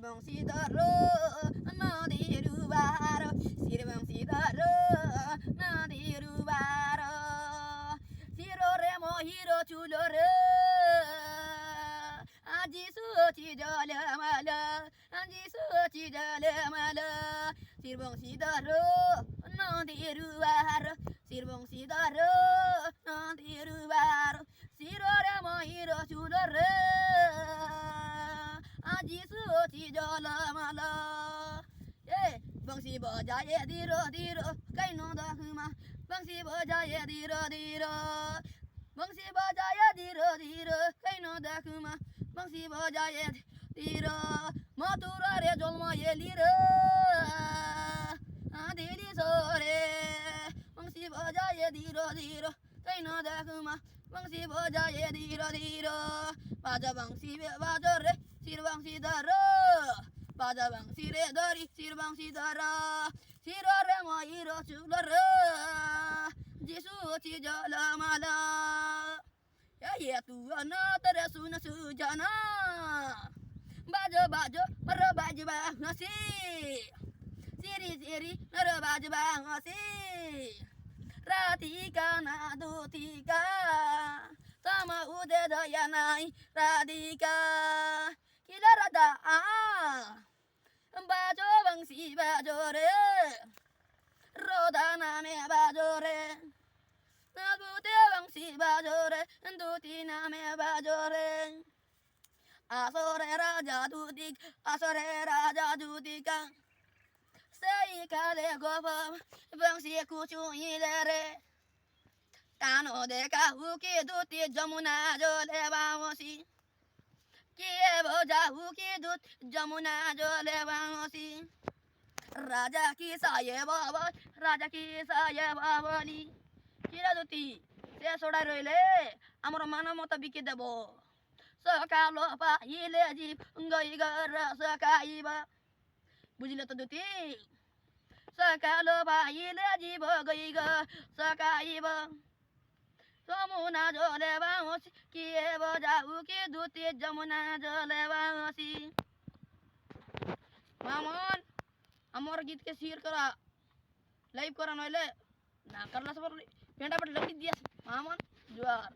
বংশীধর নদীর বার শির বংশীধর নদীর বার শিররে মহির চুলরে আজি সুচি জলমল আজি সুচি জলমল শির বংশীধর নদীর বার শির বংশীধর নদীর বার শিররে মহির চুলরে আজি সুচি জলমল বংশী বজায়ে ধীর ধীর কেন দেখমা বংশী বজায়ে ধীর ধীর বংশী বজায়ে ধীর ধীর কেন দেখমা বংশী বজায়ে ধীর মথুরারে জন্ম এলি রে দিলি সরে বংশী বজায়ে ধীর ধীর কেন দেখমা বংশী বজায়ে ধীর ধীর বাজা বংশী বাজ রে শির বংশীধর বাজা বংশী রে ধরি শির বংশীধর শিররে ময়ূর চুলর যিশু চি জলমাল তু অনাথর শুন সুজনা বাজো বাজো মর বাজবা হাসি সিরি সিরি নর বাজবা হাসি রাধিকা না দুতিকা তমা উদে দয়া নাই রাধিকা কিলা রাধা বাজো বংশী বাজো রে রোধা নামে বাজো রে দুতে বংশী বাজো রে দুতি নামে বাজো রে আসরে রাজা দুতিক আসরে রাজা দুতিকা সেই কালে গোপ বংশী কুচু ইলে রে কানো দেখা হুকি দুতি যমুনা জলে বামসি কে বোঝা হুকি দুত যমুনা জলে বামসি রাজা কি সায়ে বাবা রাজা কি সায়ে বাবলি কিরা দুতি সে সড়াই রইলে আমার মান মত বিকি দেব সকাল পাইলে জীব গই গর সকাইবা বুঝলে তো দুতি সকাল পাইলে জীব গই গ সকাইবা যমুনা জলে বাঁশি কিয়ে বজাউ কি দুতি যমুনা জলে বাঁশি মামন আমার গীতকে শেয়ার করা লাইভ করা নইলে না করলা সবার পেন্টা পেট লড়ি দিয়াছে মামন জোয়ার